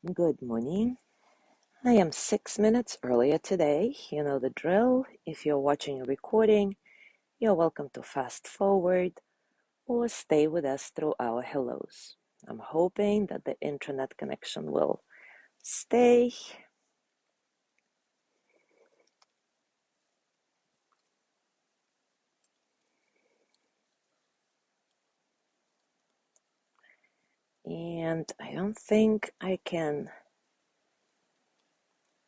Good morning. I am 6 minutes earlier today. You know the drill. If you're watching a recording, you're welcome to fast forward or stay with us through our hellos. I'm hoping that the internet connection will stay. And I don't think I can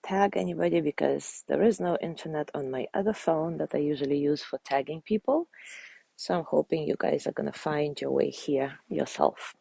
tag anybody because there is no internet on my other phone that I usually use for tagging people. So I'm hoping you guys are going to find your way here yourself.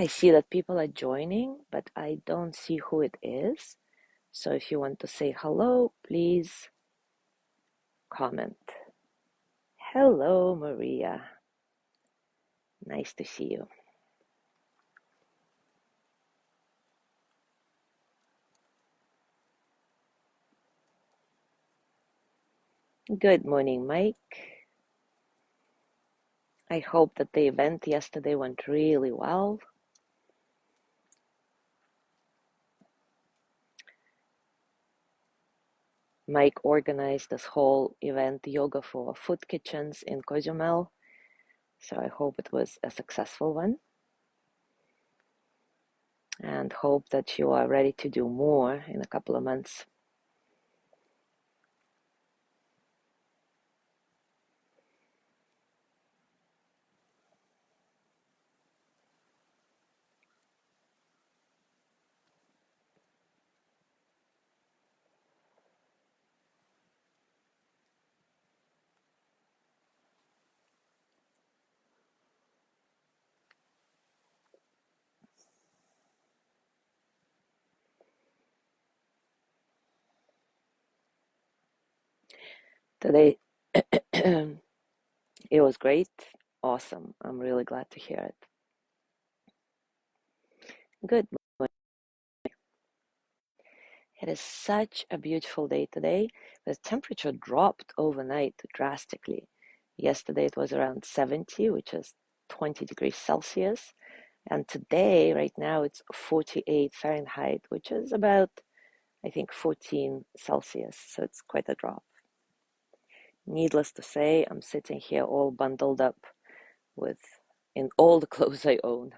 I see that people are joining, but I don't see who it is. So if you want to say hello, please comment. Hello, Maria. Nice to see you. Good morning, Mike. I hope that the event yesterday went really well. Mike organized this whole event, Yoga for Food Kitchens in Cozumel. So I hope it was a successful one. And hope that you are ready to do more in a couple of months. Today, it was great. Awesome. I'm really glad to hear it. Good. It is such a beautiful day today. The temperature dropped overnight drastically. Yesterday it was around 70, which is 20 degrees Celsius. And today, right now, it's 48 Fahrenheit, which is about, I think, 14 Celsius. So it's quite a drop. Needless to say, I'm sitting here all bundled up with in all the clothes I own.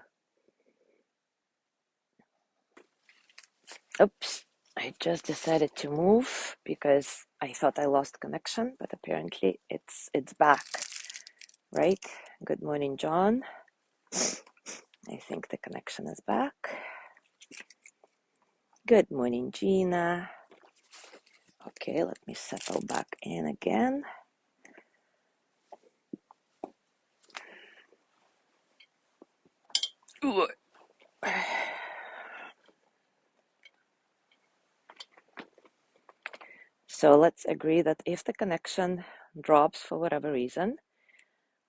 Oops, I just decided to move because I thought I lost connection, but apparently it's back, right? Good morning, John. I think the connection is back. Good morning, Gina. Okay, let me settle back in again. So let's agree that if the connection drops for whatever reason,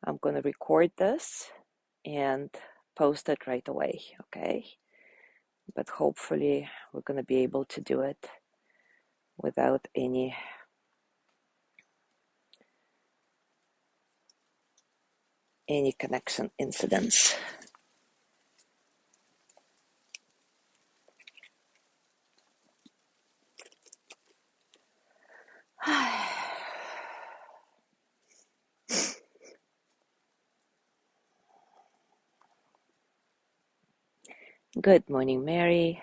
I'm going to record this and post it right away, okay? But hopefully we're going to be able to do it without any connection incidents. Good morning, Mary.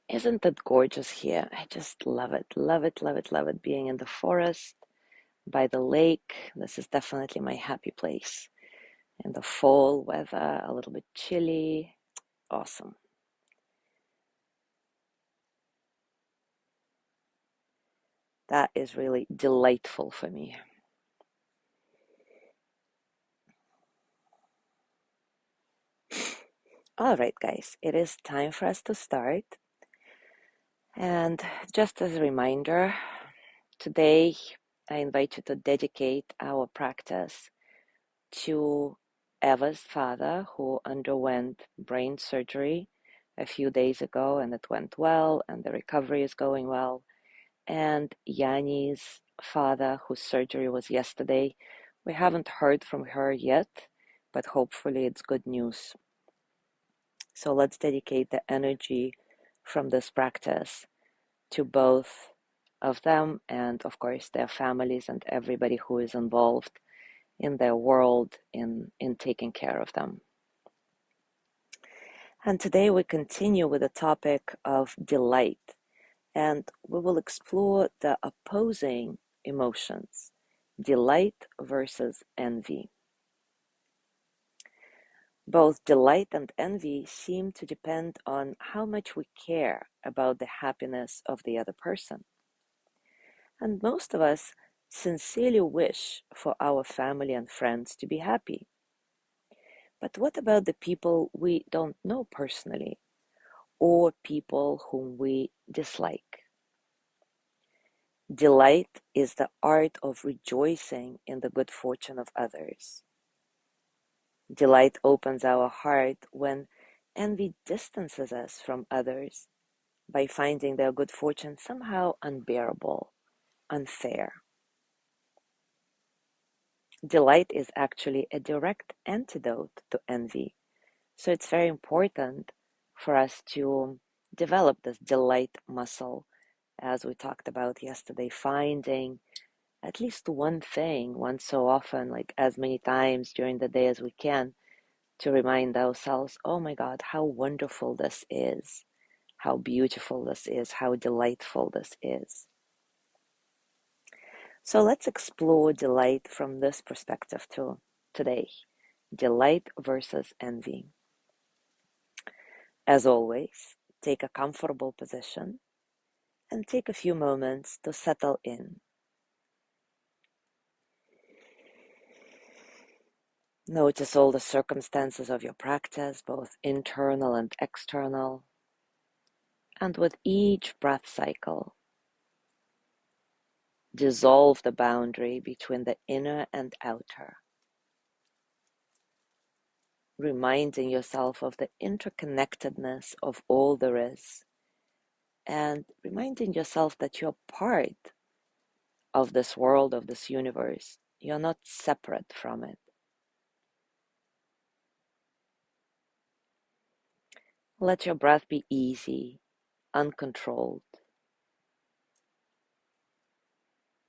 Isn't it gorgeous here? I just love it, love it, love it, love it. Being in the forest, by the lake. This is definitely my happy place. In the fall weather, a little bit chilly. Awesome. That is really delightful for me. All right, guys, it is time for us to start. And just as a reminder, today I invite you to dedicate our practice to Eva's father, who underwent brain surgery a few days ago, and it went well, and the recovery is going well. And Yanni's father, whose surgery was yesterday. We haven't heard from her yet, but hopefully it's good news. So let's dedicate the energy from this practice to both of them and, of course, their families and everybody who is involved in their world in taking care of them. And today we continue with the topic of delight, and we will explore the opposing emotions, delight versus envy. Both delight and envy seem to depend on how much we care about the happiness of the other person. And most of us sincerely wish for our family and friends to be happy. But what about the people we don't know personally or people whom we dislike? Delight is the art of rejoicing in the good fortune of others. Delight opens our heart when envy distances us from others by finding their good fortune somehow unbearable, unfair. Delight is actually a direct antidote to envy. So it's very important for us to develop this delight muscle, as we talked about yesterday, finding at least one thing once so often, like as many times during the day as we can, to remind ourselves, oh my God, how wonderful this is, how beautiful this is, how delightful this is. So let's explore delight from this perspective too today. Delight versus envy. As always, take a comfortable position and take a few moments to settle in. Notice all the circumstances of your practice, both internal and external. And with each breath cycle, dissolve the boundary between the inner and outer, reminding yourself of the interconnectedness of all there is, and reminding yourself that you're part of this world, of this universe. You're not separate from it. Let your breath be easy, uncontrolled.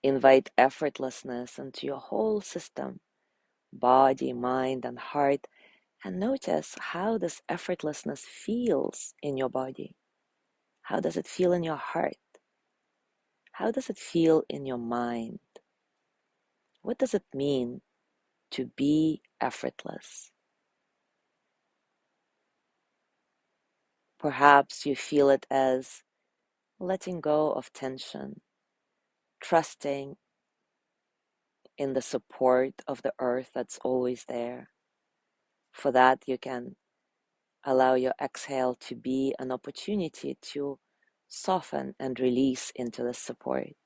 Invite effortlessness into your whole system, body, mind, and heart, and notice how this effortlessness feels in your body. How does it feel in your heart? How does it feel in your mind? What does it mean to be effortless? Perhaps you feel it as letting go of tension, trusting in the support of the earth that's always there. For that, you can allow your exhale to be an opportunity to soften and release into the support,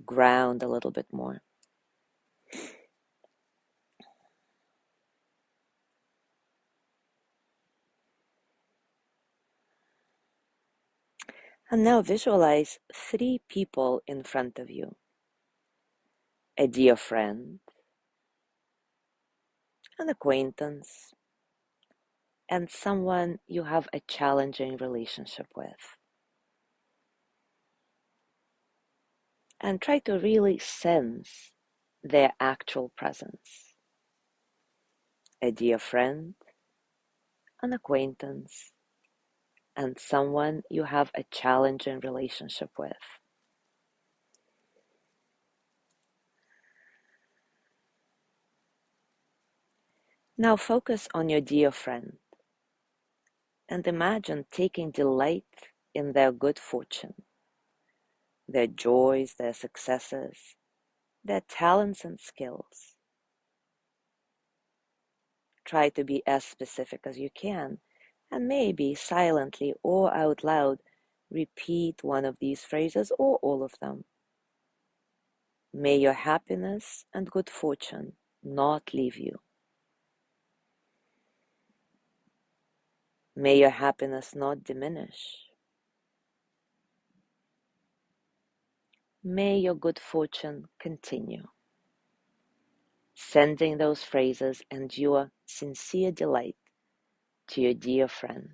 ground a little bit more. And now visualize 3 people in front of you: a dear friend, an acquaintance, and someone you have a challenging relationship with. And try to really sense their actual presence. A dear friend, an acquaintance, and someone you have a challenging relationship with. Now focus on your dear friend and imagine taking delight in their good fortune, their joys, their successes, their talents and skills. Try to be as specific as you can And maybe silently or out loud, repeat one of these phrases or all of them. May your happiness and good fortune not leave you. May your happiness not diminish. May your good fortune continue. Sending those phrases and your sincere delight to your dear friend.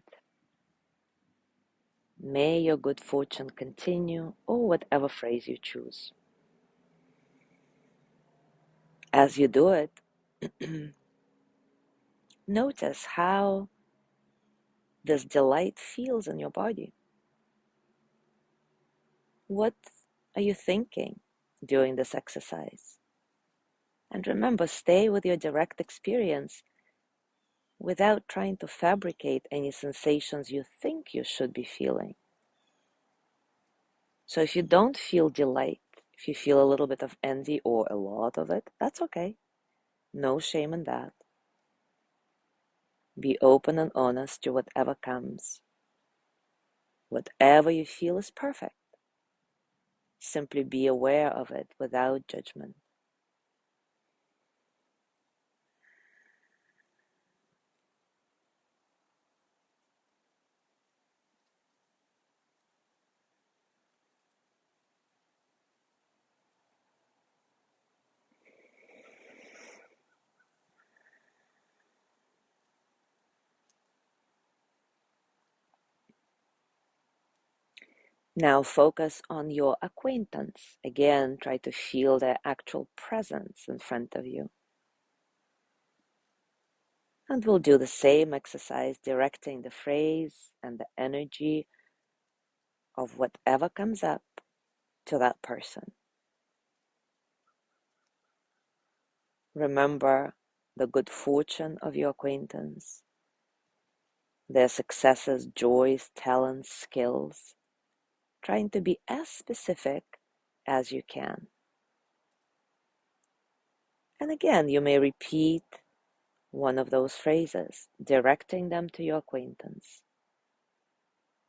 May your good fortune continue, or whatever phrase you choose. As you do it, notice how this delight feels in your body. What are you thinking during this exercise? And remember, stay with your direct experience without trying to fabricate any sensations you think you should be feeling. So if you don't feel delight, if you feel a little bit of envy or a lot of it, that's okay. No shame in that. Be open and honest to whatever comes. Whatever you feel is perfect. Simply be aware of it without judgment. Now focus on your acquaintance. Again, try to feel their actual presence in front of you. And we'll do the same exercise, directing the phrase and the energy of whatever comes up to that person. Remember the good fortune of your acquaintance, their successes, joys, talents, skills, trying to be as specific as you can. And again, you may repeat one of those phrases, directing them to your acquaintance.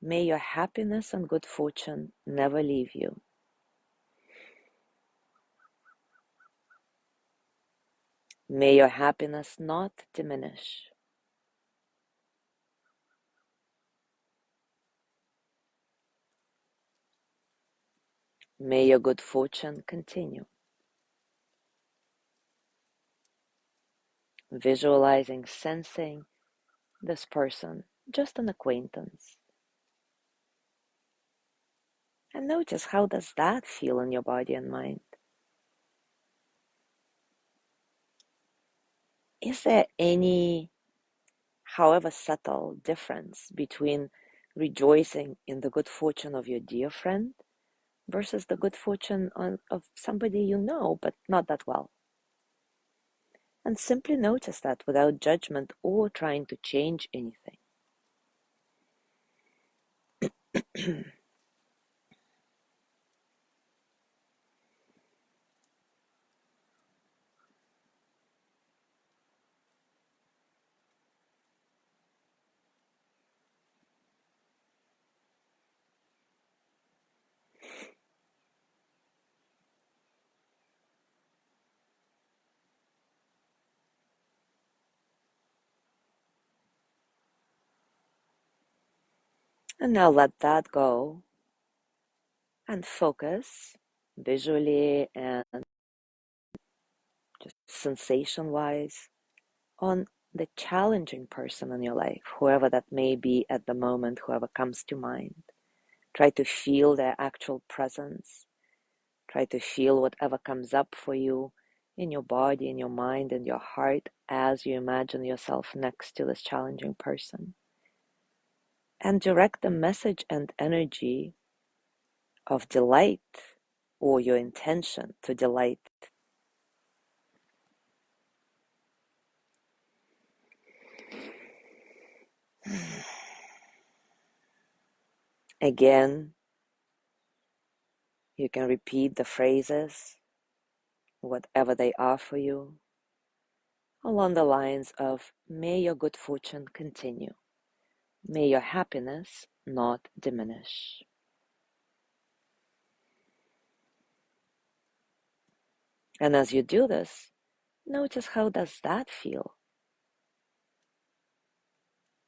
May your happiness and good fortune never leave you. May your happiness not diminish. May your good fortune continue. Visualizing, sensing this person, just an acquaintance. And notice, how does that feel in your body and mind? Is there any, however subtle, difference between rejoicing in the good fortune of your dear friend versus the good fortune of somebody you know but not that well? And simply notice that without judgment or trying to change anything. And now let that go and focus visually and just sensation-wise on the challenging person in your life, whoever that may be at the moment, whoever comes to mind. Try to feel their actual presence. Try to feel whatever comes up for you in your body, in your mind, in your heart, as you imagine yourself next to this challenging person. And direct the message and energy of delight, or your intention to delight. Again, you can repeat the phrases, whatever they are for you, along the lines of, may your good fortune continue. May your happiness not diminish. And as you do this, notice how does that feel?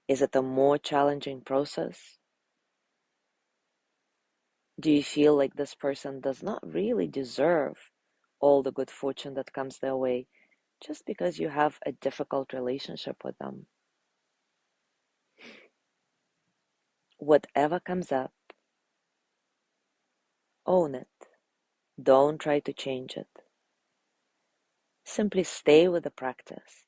Is it a more challenging process? Do you feel like this person does not really deserve all the good fortune that comes their way just because you have a difficult relationship with them? Whatever comes up, own it. Don't try to change it. Simply stay with the practice.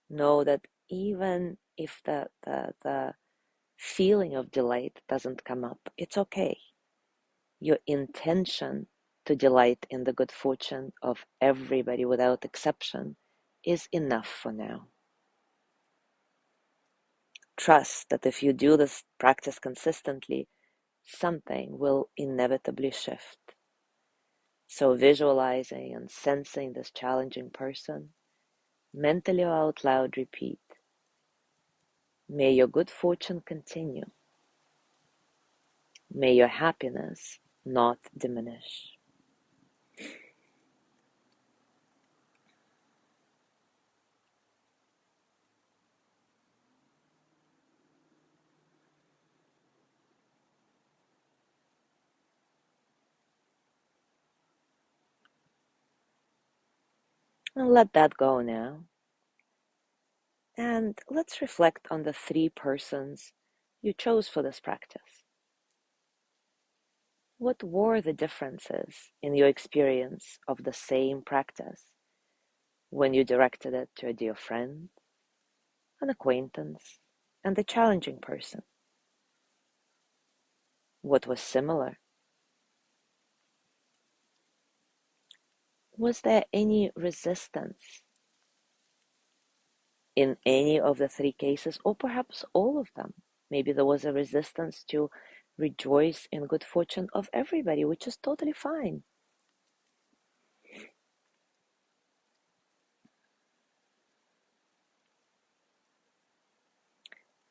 Know that even if the feeling of delight doesn't come up, it's okay. Your intention to delight in the good fortune of everybody without exception is enough for now. Trust that if you do this practice consistently, something will inevitably shift. So visualizing and sensing this challenging person, mentally or out loud repeat, may your good fortune continue. May your happiness not diminish. And let that go now. And let's reflect on the three persons you chose for this practice. What were the differences in your experience of the same practice when you directed it to a dear friend, an acquaintance, and a challenging person? What was similar? Was there any resistance in any of the three cases, or perhaps all of them? Maybe there was a resistance to rejoice in good fortune of everybody, which is totally fine.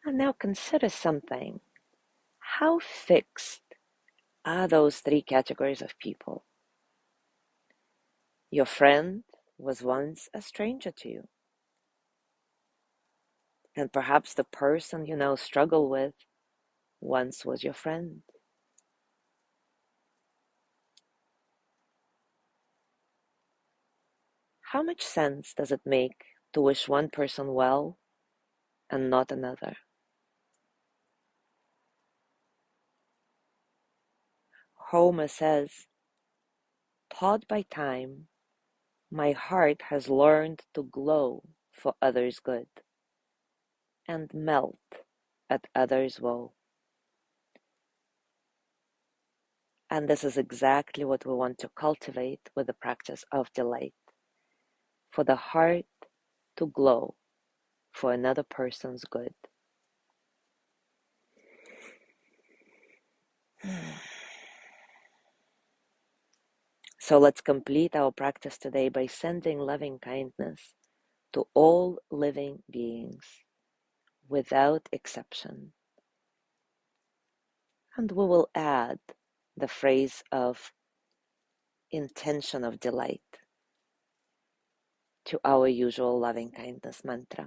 And now consider something. How fixed are those three categories of people? Your friend was once a stranger to you, and perhaps the person you now struggle with once was your friend. How much sense does it make to wish one person well and not another? Homer says, taught by time, my heart has learned to glow for others' good and melt at others' woe. And this is exactly what we want to cultivate with the practice of delight, for the heart to glow for another person's good. So let's complete our practice today by sending loving kindness to all living beings without exception. And we will add the phrase of intention of delight to our usual loving kindness mantra.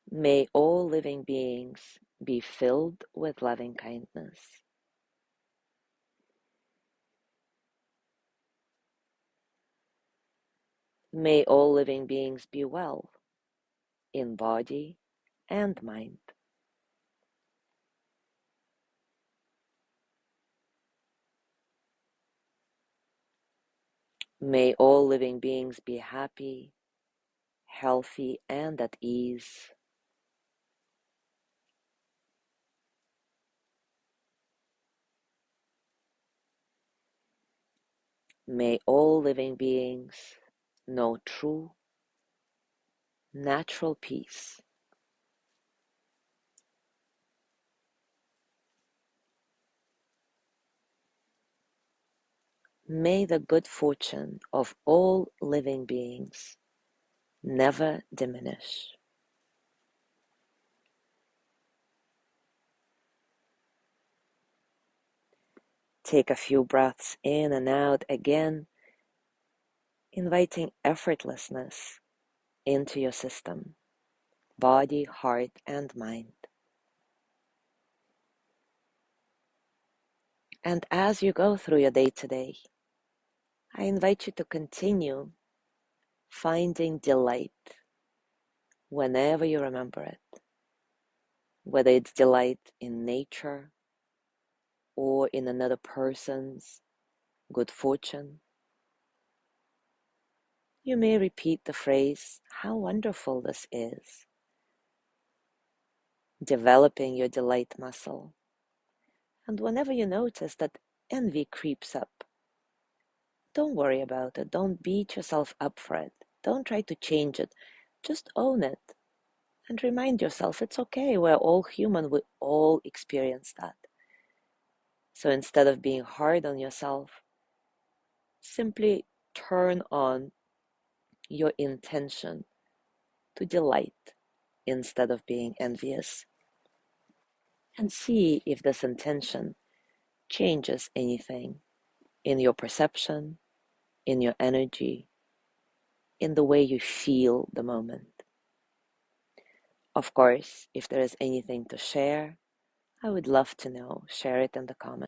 May all living beings be filled with loving kindness. May all living beings be well in body and mind. May all living beings be happy, healthy, and at ease. May all living beings know true, natural peace. May the good fortune of all living beings never diminish. Take a few breaths in and out again, inviting effortlessness into your system, body, heart, and mind. And as you go through your day today, I invite you to continue finding delight whenever you remember it, whether it's delight in nature or in another person's good fortune. You may repeat the phrase, "How wonderful this is," developing your delight muscle. And whenever you notice that envy creeps up, don't worry about it. Don't beat yourself up for it. Don't try to change it. Just own it and remind yourself it's okay. We're all human. We all experience that. So instead of being hard on yourself, simply turn on your intention to delight instead of being envious, and see if this intention changes anything in your perception, in your energy, in the way you feel the moment. Of course, if there is anything to share, I would love to know. Share it in the comments.